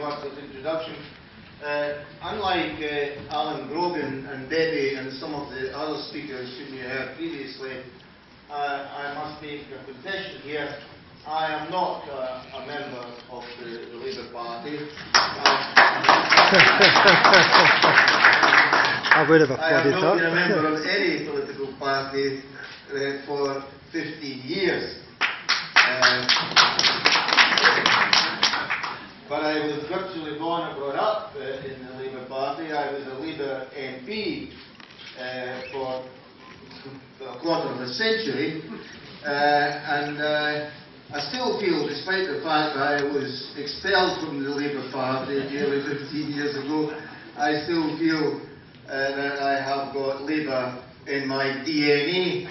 words of introduction. Unlike Alan Grogan and Debbie and some of the other speakers whom you heard previously, I must make a confession here. I am not a member of the Labour Party. I would have I have applauded not been a that. member of any political party for 15 years. But I was virtually born and brought up in the Labour Party. I was a Labour MP for a quarter of a century, and I still feel, despite the fact that I was expelled from the Labour Party nearly 15 years ago, I still feel that I have got Labour in my DNA.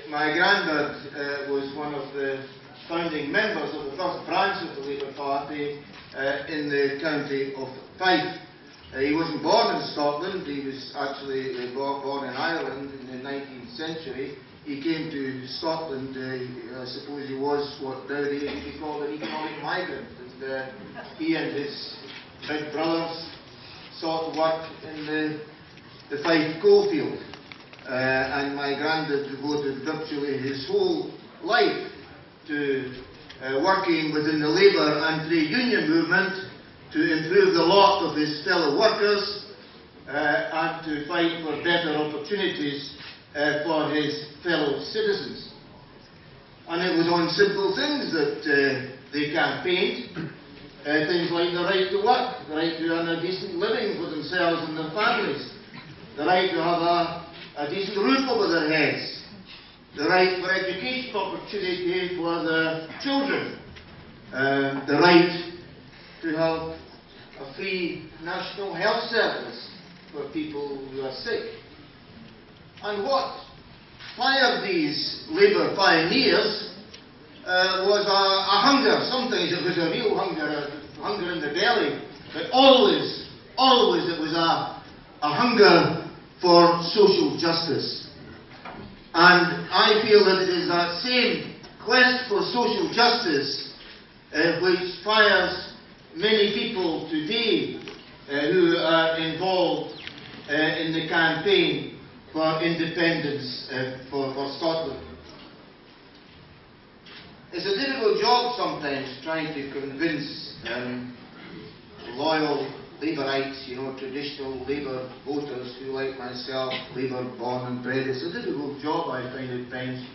My granddad was one of the founding members of the first branch of the Labour Party in the county of Fife. He wasn't born in Scotland, he was actually born in Ireland in the 19th century. He came to Scotland, I suppose he was what nowadays would be called an economic migrant. And he and his big brothers sought work in the Fife coalfield. And my granddad devoted virtually his whole life to working within the labour and trade union movement to improve the lot of his fellow workers and to fight for better opportunities for his fellow citizens. And it was on simple things that they campaigned, things like the right to work, the right to earn a decent living for themselves and their families, the right to have a decent roof over their heads, the right for education opportunity for their children, the right to have a free national health service for people who are sick. And what fired these Labour pioneers was a hunger. Sometimes it was a real hunger, a hunger in the belly, but always it was a hunger for social justice. And I feel that it is that same quest for social justice which fires many people today who are involved in the campaign for independence for Scotland. It's a difficult job sometimes trying to convince loyal Labourites, traditional Labour voters who, like myself, Labour born and bred. It's a difficult job, I find at times,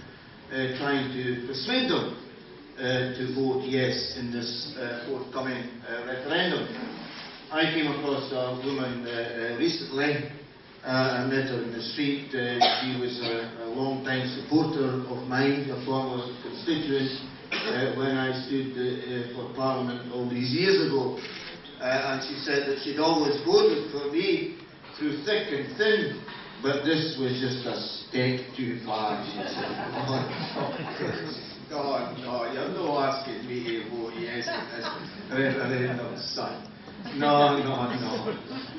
trying to persuade them to vote yes in this forthcoming referendum. I came across a woman recently. I met her in the street. She was a long-time supporter of mine, a former constituent, when I stood for Parliament all these years ago. And she said that she'd always voted for me through thick and thin, but this was just a step too far, she said. No, you're not asking me to vote yes in this referendum, son. No.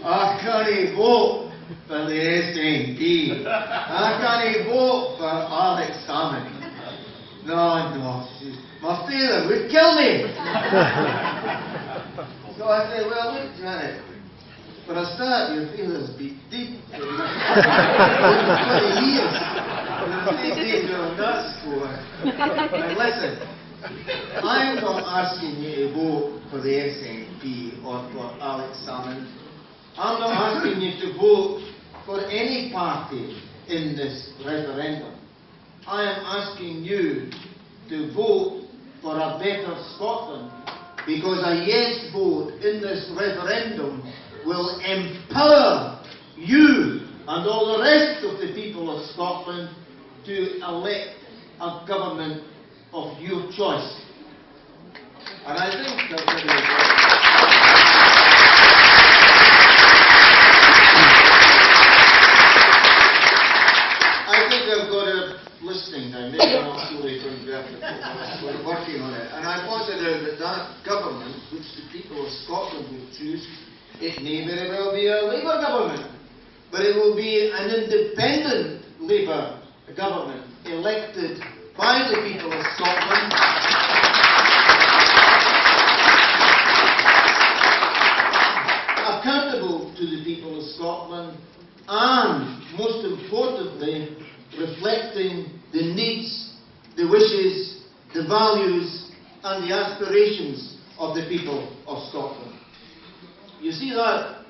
I can't vote for the SNP. I can't vote for Alex Salmon. No. My father would kill me. So I said, well, look, Janet, for a start, your feelings beat deep. 20 years. You're taking your nuts for. And listen, I'm not asking you to vote for the SNP or for Alex Salmon. I'm not asking you to vote for any party in this referendum. I am asking you to vote for a better Scotland, because a yes vote in this referendum will empower you and all the rest of the people of Scotland to elect a government of your choice. And I think that I've got a listing now, maybe I'm not fully converted, we're working on it. And I pointed out that government, which the people of Scotland will choose, it may very well be a Labour government, but it will be an independent Labour government, elected by the people of Scotland, to the people of Scotland, and, most importantly, reflecting the needs, the wishes, the values, and the aspirations of the people of Scotland. You see, that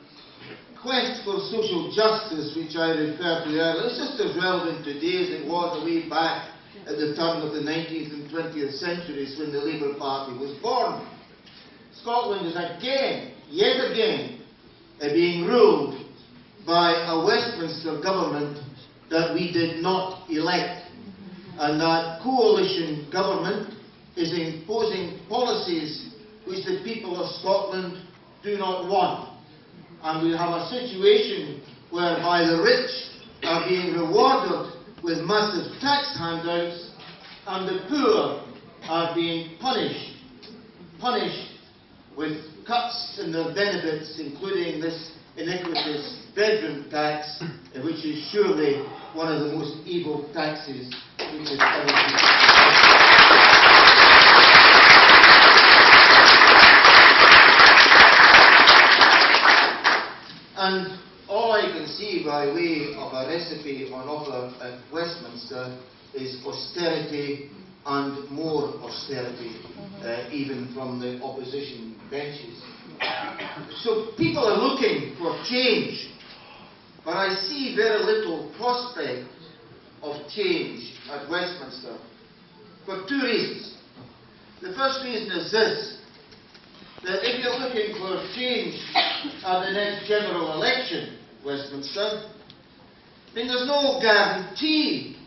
quest for social justice, which I referred to earlier, is just as relevant today as it was way back at the turn of the 19th and 20th centuries when the Labour Party was born. Scotland is again, yet again, being ruled by a Westminster government that we did not elect. And that coalition government is imposing policies which the people of Scotland do not want. And we have a situation whereby the rich are being rewarded with massive tax handouts, and the poor are being punished with cuts in their benefits, including this iniquitous bedroom tax, which is surely one of the most evil taxes which has ever been. And all I can see by way of a recipe on offer at Westminster is austerity and more austerity, even from the opposition benches. So people are looking for change, but I see very little prospect of change at Westminster for two reasons. The first reason is this: that if you're looking for change at the next general election, Westminster, then there's no guarantee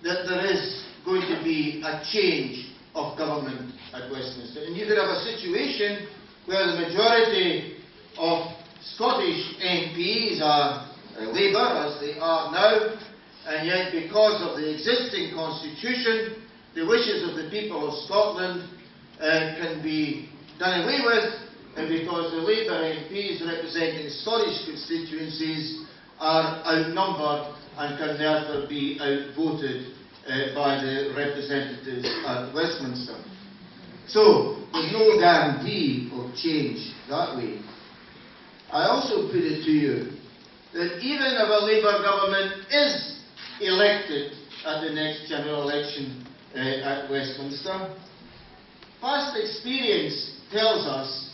that there is going to be a change of government at Westminster. And you could have a situation where the majority of Scottish MPs are Labour, as they are now, and yet because of the existing constitution, the wishes of the people of Scotland can be done away with, and because the Labour MPs representing Scottish constituencies are outnumbered and can therefore be outvoted by the representatives at Westminster. So, there's no guarantee of change that way. I also put it to you that even if a Labour government is elected at the next general election at Westminster, past experience tells us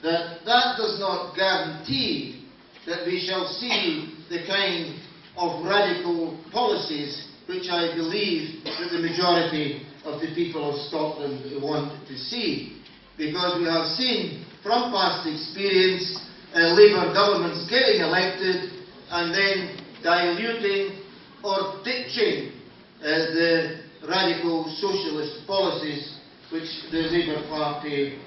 that that does not guarantee that we shall see the kind of radical policies which I believe that the majority of the people of Scotland want to see. Because we have seen from past experience Labour governments getting elected and then diluting or ditching the radical socialist policies which the Labour Party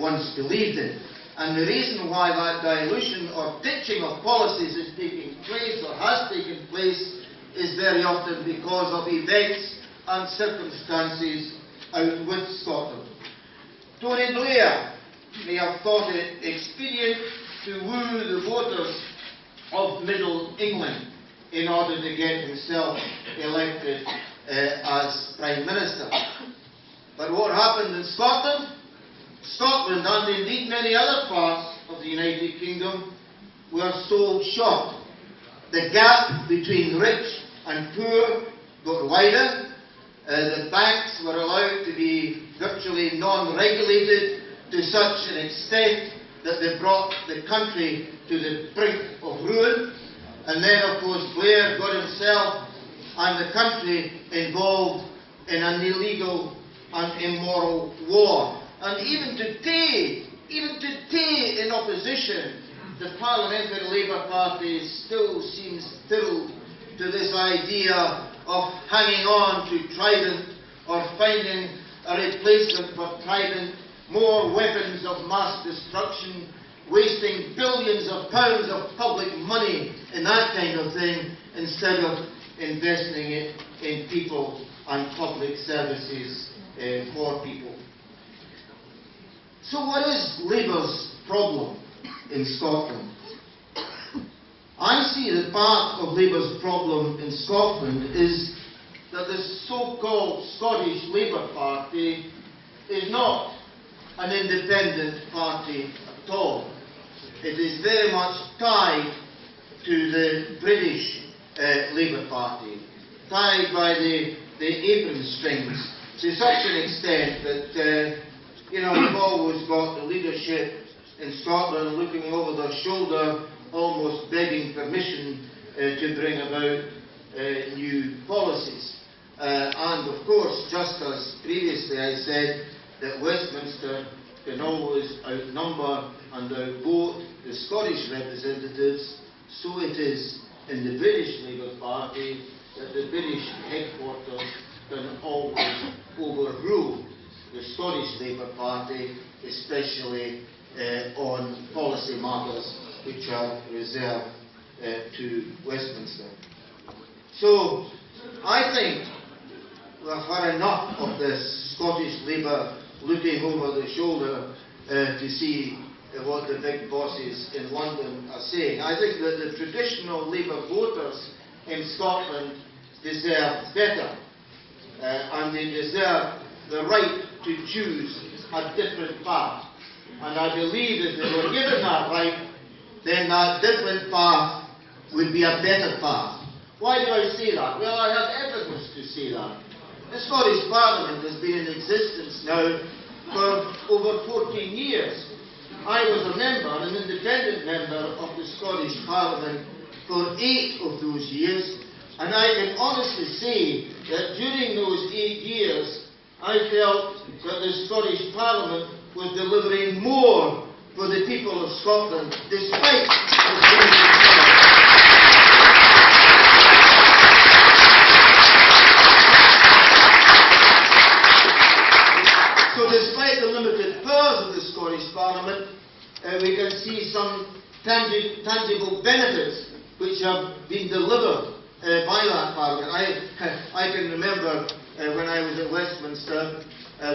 once believed in. And the reason why that dilution or ditching of policies is taking place or has taken place is very often because of events and circumstances out with Scotland. Tony Blair may have thought it expedient to woo the voters of Middle England in order to get himself elected as Prime Minister. But what happened in Scotland? Scotland, and indeed many other parts of the United Kingdom, were sold short. The gap between rich and poor got wider. The banks were allowed to be virtually non-regulated to such an extent that they brought the country to the brink of ruin. And then, of course, Blair got himself and the country involved in an illegal and immoral war. And even today in opposition, the Parliamentary Labour Party still seems thrilled to this idea of hanging on to Trident or finding a replacement for Trident, more weapons of mass destruction, wasting billions of pounds of public money in that kind of thing, instead of investing it in people and public services for people. So what is Labour's problem in Scotland? I see that part of Labour's problem in Scotland is that the so-called Scottish Labour Party is not an independent party at all. it is very much tied to the British Labour Party, tied by the apron strings, to such an extent that, you know, we've always got the leadership in Scotland looking over their shoulder, almost begging permission to bring about new policies. And of course, just as previously I said, that Westminster can always outnumber and outvote the Scottish representatives, so it is in the British Labour Party that the British headquarters can always overrule the Scottish Labour Party, especially on policy matters which are reserved to Westminster. So, I think we've had enough of this Scottish Labour looking over the shoulder to see what the big bosses in London are saying. I think that the traditional Labour voters in Scotland deserve better, and they deserve the right to choose a different path. And I believe if they were given that right, then that different path would be a better path. Why do I say that? Well, I have evidence to say that. The Scottish Parliament has been in existence now for over 14 years. I was a member, an independent member of the Scottish Parliament for 8 of those years, and I can honestly say that during those 8 years, I felt that the Scottish Parliament was delivering more for the people of Scotland, despite the So despite the limited powers of the Scottish Parliament, we can see some tangible benefits which have been delivered by that Parliament. I can remember when I was at Westminster,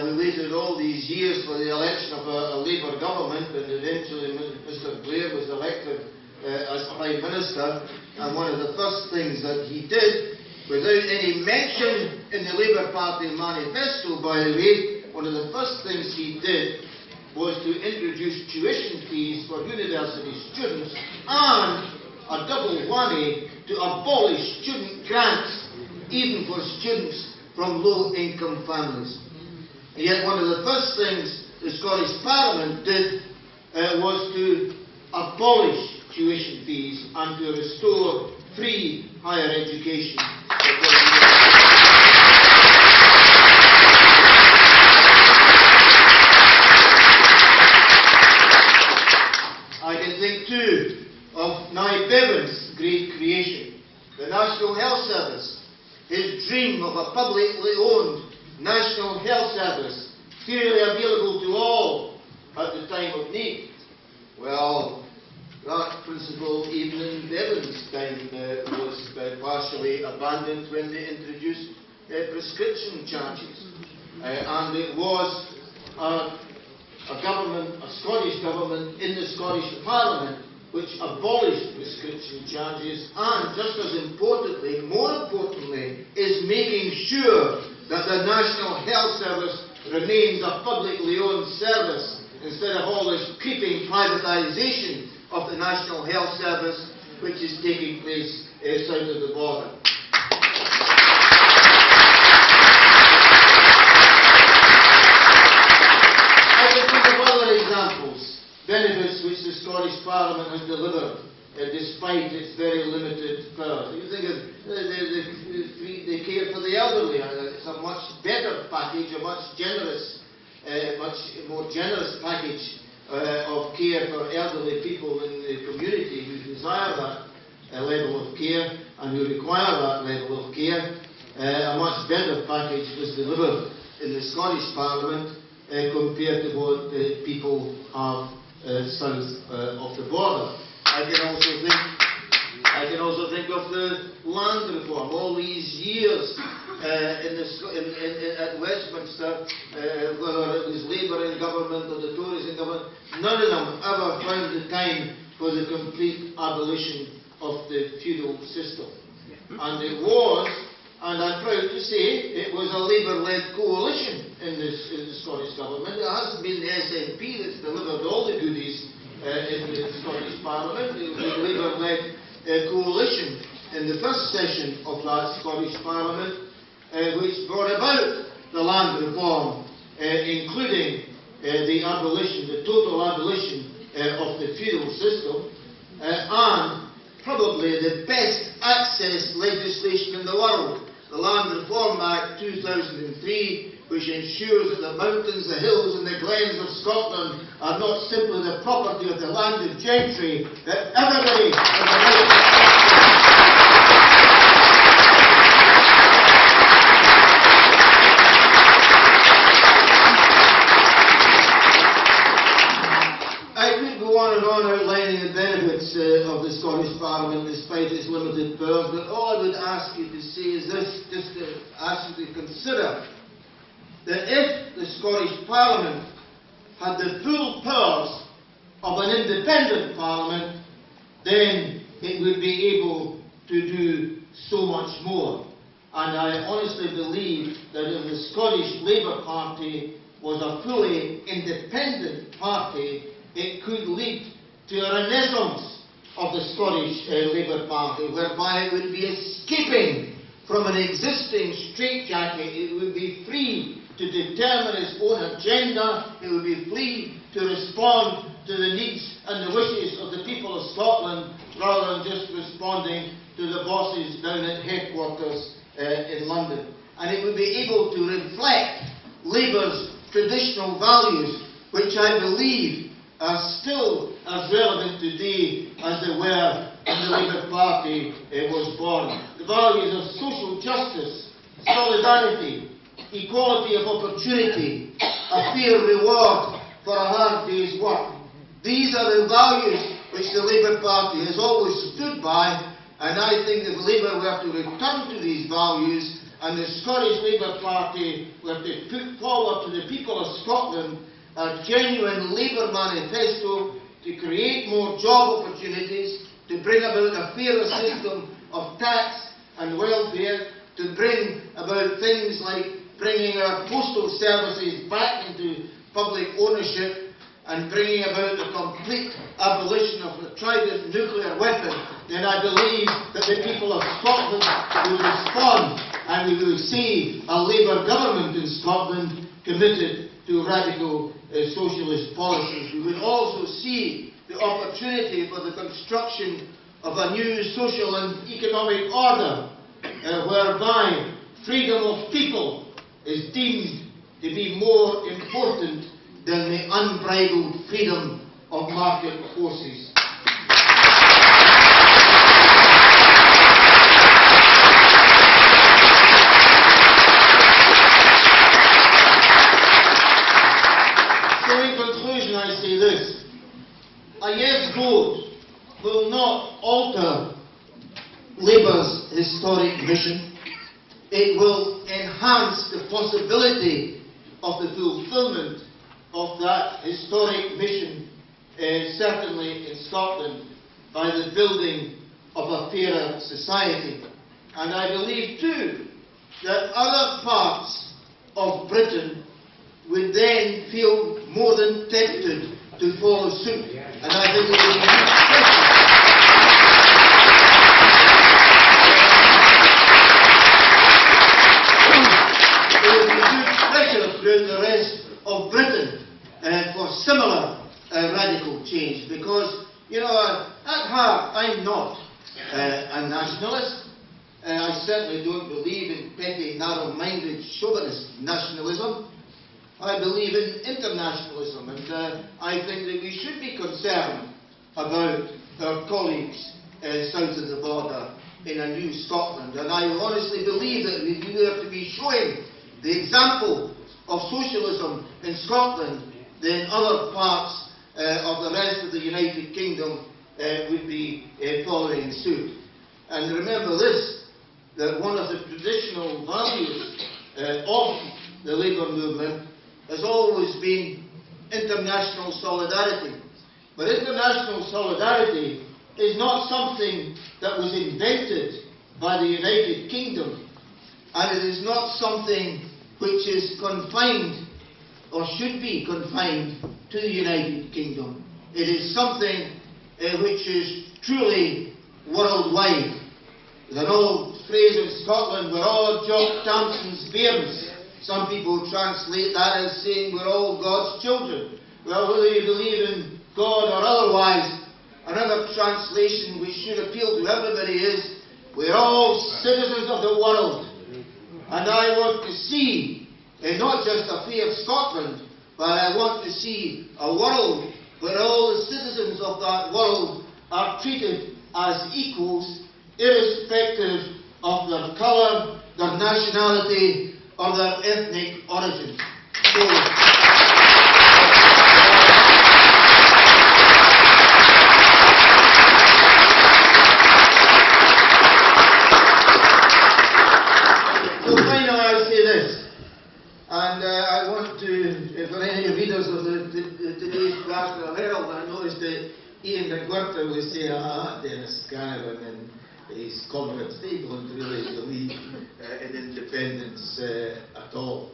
we waited all these years for the election of a Labour government, and eventually Mr Blair was elected as Prime Minister, and one of the first things that he did, without any mention in the Labour Party manifesto by the way, one of the first things he did was to introduce tuition fees for university students and a double whammy to abolish student grants, even for students from low-income families. And yet one of the first things the Scottish Parliament did was to abolish tuition fees and to restore free higher education. I can think too of Nye Bevan's great creation, the National Health Service. His dream of a publicly owned National Health Service, freely available to all at the time of need. Well, that principle, even in Bevan's time, was partially abandoned when they introduced prescription charges. And it was a government, a Scottish government in the Scottish Parliament which abolished prescription charges, and just as importantly, more importantly, is making sure that the National Health Service remains a publicly owned service instead of all this creeping privatisation of the National Health Service which is taking place south of the border. I can think of other examples, benefits which the Scottish Parliament has delivered despite its very limited powers. You think of the care for the elderly. It's a much better package, a much more generous package of care for elderly people in the community who desire that level of care and who require that level of care. A much better package was delivered in the Scottish Parliament compared to what people have south of the border. I can also think of the land reform. All these years at Westminster, whether it was Labour in government or the Tories in government, none of them ever found the time for the complete abolition of the feudal system. And it was, and I'm proud to say, it was a Labour-led coalition in the Scottish government. It hasn't been the SNP that's delivered all the goodies in the Scottish Parliament. It was a Labour-led coalition in the first session of that Scottish Parliament which brought about the land reform, including the total abolition of the feudal system, and probably the best access legislation in the world, the Land Reform Act 2003, which ensures that the mountains, the hills and the glens of Scotland are not simply the property of the landed gentry, that everybody has the right to on and on outlining the benefits of the Scottish Parliament despite its limited powers, but all I would ask you to say is this, just to ask you to consider that if the Scottish Parliament had the full powers of an independent Parliament, then it would be able to do so much more. And I honestly believe that if the Scottish Labour Party was a fully independent party, it could lead to a renaissance of the Scottish Labour Party, whereby it would be escaping from an existing straitjacket. It would be free to determine its own agenda. It would be free to respond to the needs and the wishes of the people of Scotland, rather than just responding to the bosses down at headquarters in London. And it would be able to reflect Labour's traditional values, which I believe are still as relevant today as they were when the Labour Party was born. The values of social justice, solidarity, equality of opportunity, a fair reward for a hard day's work. These are the values which the Labour Party has always stood by, and I think if Labour were to return to these values, and the Scottish Labour Party were to put forward to the people of Scotland a genuine Labour manifesto to create more job opportunities, to bring about a fairer system of tax and welfare, to bring about things like bringing our postal services back into public ownership, and bringing about the complete abolition of the trident nuclear weapon, then I believe that the people of Scotland will respond, and we will see a Labour government in Scotland committed to radical socialist policies. We would also see the opportunity for the construction of a new social and economic order whereby freedom of people is deemed to be more important than the unbridled freedom of market forces. This. A yes vote will not alter Labour's historic mission. It will enhance the possibility of the fulfilment of that historic mission, certainly in Scotland, by the building of a fairer society. And I believe too that other parts of Britain would then feel more than tempted to follow suit. And I think it will be huge pressure throughout the rest of Britain for similar radical change, because, you know, at heart I'm not a nationalist. I certainly don't believe in petty, narrow-minded chauvinist nationalism. I believe in internationalism, and I think that we should be concerned about our colleagues south of the border in a new Scotland. And I honestly believe that if we were to be showing the example of socialism in Scotland, then other parts of the rest of the United Kingdom would be following suit. And remember this, that one of the traditional values of the Labour movement has always been international solidarity. But international solidarity is not something that was invented by the United Kingdom, and it is not something which is confined or should be confined to the United Kingdom. It is something which is truly worldwide. There's an old phrase in Scotland, we're all Jock Thompson's bairns. Some people translate that as saying we're all God's children. Well, whether you believe in God or otherwise, another translation which should appeal to everybody is, we're all citizens of the world. And I want to see, not just a free of Scotland, but I want to see a world where all the citizens of that world are treated as equals, irrespective of their colour, their nationality, or their ethnic origin. So finally I say this, and I want to, for any readers of today's Glasgow Herald, I noticed that Ian McGuirter was saying, Dennis Canavan and his comrades, they don't really believe in independence at all.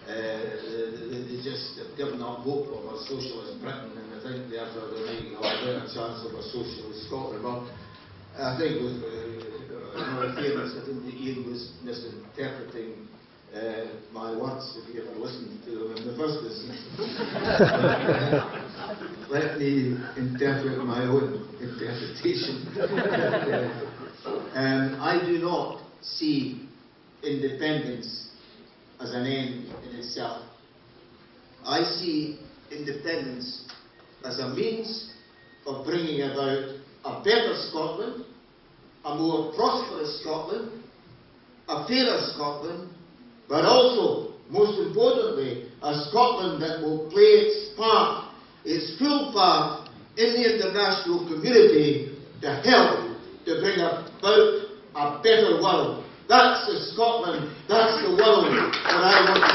They just have given up hope of a socialist Britain, and I think therefore they're making a better chance of a socialist Scotland. But I think with fairness, I think that Ian was misinterpreting my words, if you ever listened to them in the first instance. Let me interpret my own interpretation. I do not see independence as an end in itself. I see independence as a means of bringing about a better Scotland, a more prosperous Scotland, a fairer Scotland, but also, most importantly, a Scotland that will play its part, its full part in the international community to help to bring about a better world. That's the Scotland, that's the world that I want to